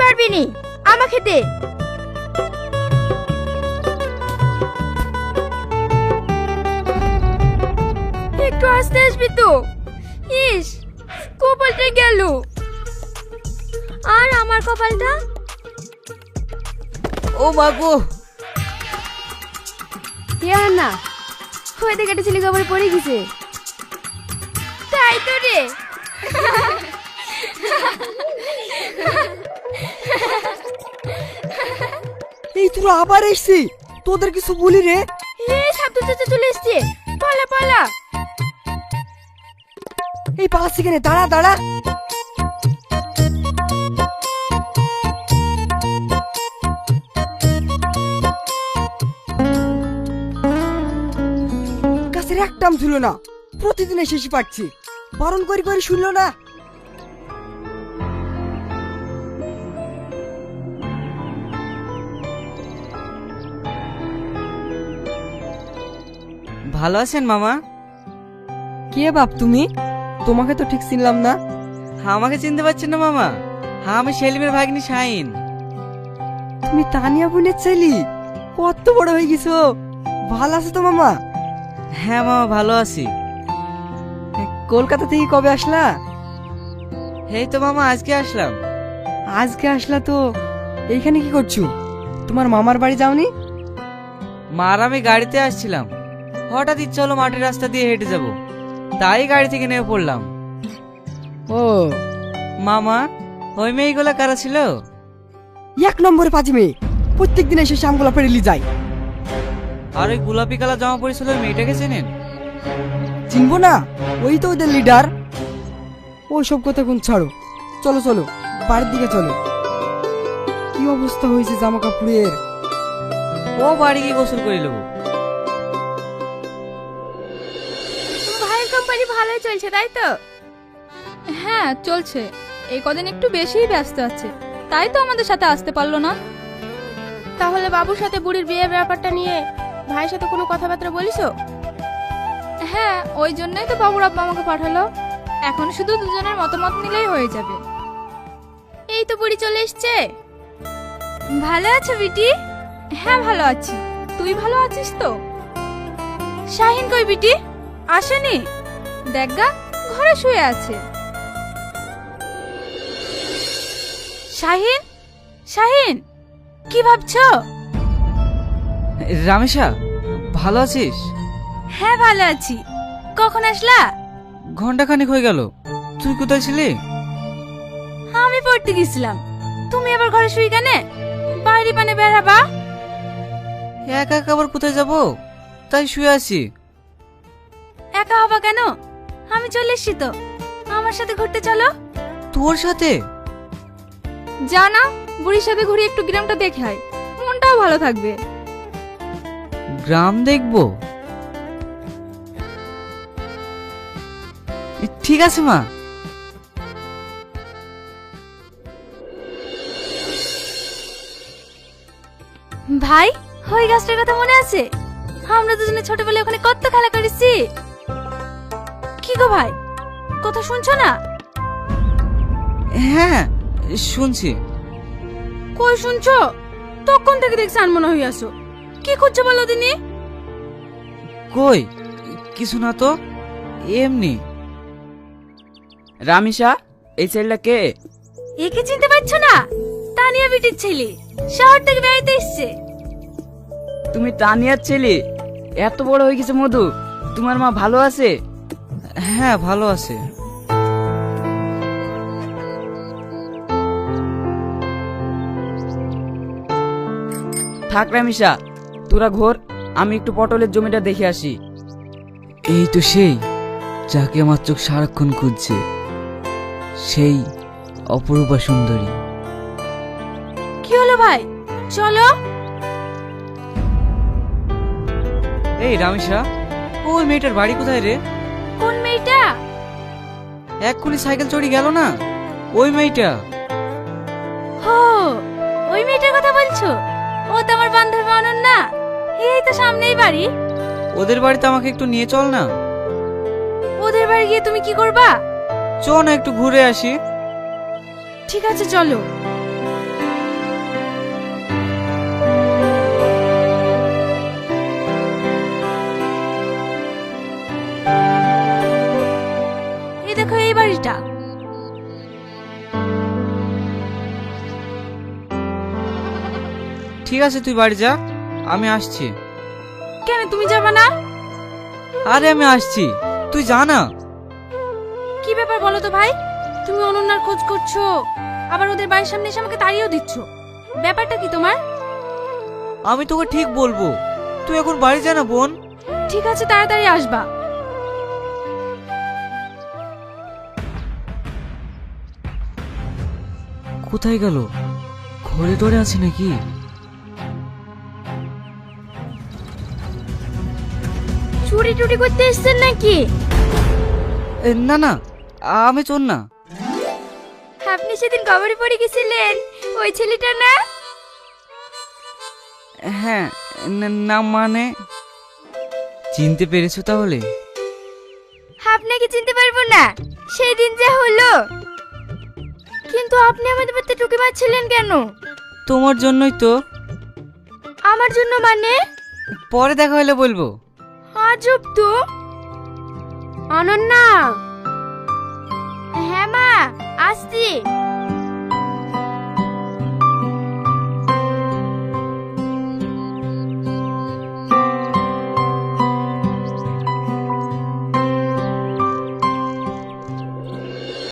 পারবি নি, আমাকে দে। একটু আস্তে আসবি তো। ইস, কপালটা গেল। আর আমার কপালটা? ও বাবু, না হয়ে দেখে একটা ছেলে কবরে পড়ে গেছে। তাই তো রে। এই তোরা আবার এসছি, তোদের কিছু বলি রে। এই সাধু চাচা চলে এসছে, পালা পালা। এই পালাচ্ছি কেন? দাঁড়া দাঁড়া। গাছের একটাম ছিল না, প্রতিদিন এসে পাচ্ছি, বারণ করি করে শুনলো না। ভালো আছেন মামা? কে বাপ তুমি? তোমাকে তো ঠিক চিনলাম না। আমাকে চিনতে পারছেন না মামা? আমি সেলিমের ভাগ্নি শাহিন। তুমি তানিয়া বোনের ছেলে? কত বড় হয়ে গেছো। ভালো আছো তো মামা? হ্যাঁ মামা, ভালো আছি। কলকাতা থেকে কবে আসলা? এই তো মামা আজকে আসলাম। আজকে আসলা তো? এইখানে কি করছো? তোমার মামার বাড়ি যাওনি? মার আমি গাড়িতে আসছিলাম, হঠাৎ ইচ্ছা হলো মাটির রাস্তা দিয়ে হেঁটে যাব, তাই গাড়ি থেকে নেমে পড়লাম। ও মামা, ওই মেয়েগুলা কারা ছিল? এক নম্বরে পাঁচি মেয়ে, প্রত্যেকদিন এসে শ্যামগুলা পেরিলি যায়। আর ওই গোলাপি কালার জামা পরেছিল ওই মেয়েটাকে চেনেন? চিনবো না? ওই তো ওদের লিডার। ওই সব কথা কোন ছাড়ো, চলো চলো বাড়ির দিকে চলো। কি অবস্থা হয়েছে জামা কাপড়ের। ও বাড়ি গিয়ে গোসল করে নেবো। ভাইয়ের কোম্পানি ভালোই চলছে তাই তো? হ্যাঁ চলছে, এই কদিন একটু বেশিই ব্যস্ত আছে, তাই তো আমাদের সাথে আসতে পারলো না। তাহলে বাবুর সাথে বুড়ির বিয়ের ব্যাপারটা নিয়ে ভাইয়ের সাথে কোনো কথাবার্তা বলিছো? হ্যাঁ, ওই জন্যই তো বাবুর আব্বা আমাকে পাঠালো। এখন শুধু দুজনের মতামত নিলেই হয়ে যাবে। এই তো বুড়ি চলে এসছে। ভালো আছো বিটি? হ্যাঁ ভালো আছি, তুই ভালো আছিস তো? শাহিন কই বিটি? আসেনি? দেখ গা, ঘরে শুয়ে আছে। শাহিন, শাহিন কি ভাবছো? রামেশা, ভালো আছিস? হ্যাঁ ভালো আছি। কখন আসলা? ঘন্টাখানেক হয়ে গেল। তুই কোথায় ছিলি? আমি পড়তে গেছিলাম। তুমি আবার ঘরে শুই কেন? বাইরে পানে বেড়াবা? একা একা আবার কোথায় যাব, তাই শুয়ে আছি। একা হবা কেন? আমি চলে এসছি তো, আমার সাথে ঘুরতে চলো। তোর সাথে? যা না, বুড়ির সাথে ঘুরে একটু গ্রামটা দেখে আয়, মনটাও ভালো থাকবে। গ্রাম দেখবো? ঠিক আছে মা। ভাই, ওই গাছটার কথা মনে আছে? আমরা দুজনে ছোটবেলায় ওখানে কত খেলা করেছি। কি গো ভাই, কথা শুনছো না? হ্যাঁ শুনছি। কই শুনছো? তখন থেকে দেখছি আনমনা হয়ে আসো। কি করছো বলো দিনি? কই কিছু না তো, এমনি। রামিসা, এই ছেলেটা কে? একে চিনতে পারছো না? তানিয়া বিটির ছেলে, শহর থেকে বেড়াইতে এসছে। তুমি তানিয়ার ছেলে? এত বড় হয়ে গেছে মধু, তোমার মা ভালো আছে? হ্যাঁ ভালো আছে। থাক রামিসা, তোরা ঘোর, আমি একটু পটলের জমিটা দেখে আসি। এই তো সেই যাকে আমার চোখ সারাক্ষণ খুঁজছে, সেই অপরূপা সুন্দরী। কি হলো ভাই, চলো। এই রামেশা, ওই মেয়েটার বাড়ি কোথায় রে? কোন মেয়েটা? এক্ষুনি সাইকেল চড়ি গেল না, ওই মেয়েটা। হো, ওই মেয়েটার কথা বলছো? ও তো আমার বান্ধবী অনন্যা। এই তো সামনেই বাড়ি। ওদের বাড়িতে আমাকে একটু নিয়ে চল না। ওদের বাড়ি গিয়ে তুমি কি করবা? চ না একটু ঘুরে আসি। ঠিক আছে চলো। ছেলেটা। ঠিক আছে তুই বাড়ি যা, আমি আসছি। কেন তুমি যাবে না? আরে আমি আসছি, তুই যা না। কি ব্যাপার বলো তো ভাই? তুমি অনন্যার খোঁজ করছো, আবার ওদের বাড়ির সামনে এসে আমাকে তাড়িয়েও দিচ্ছ। ব্যাপারটা কি তোমার? আমি তোকে ঠিক বলবো, তুই এখন বাড়ি যা না বোন। ঠিক আছে, তাড়াতাড়ি আসবা। কোথায় গেল? ঘরে দরে আছে নাকি? চুরি টুরি করতে এসেছেন নাকি? না না, আমি চোর না। আপনি সেদিন কবরে পড়ে গেছিলেন, ওই ছেলেটা না? হ্যাঁ, না মানে চিনতে পেরেছো তাহলে? আপনাকে চিনতে পারবো না, সেই দিন যা হলো। কিন্তু আপনি আমাদের বাড়িতে ঢুকে মারছিলেন কেন? তোমার জন্যই তো। আমার জন্য মানে? পরে দেখা হলে বলবো। আজব তো। অনন্যা। হ্যাঁ মা, আসছি।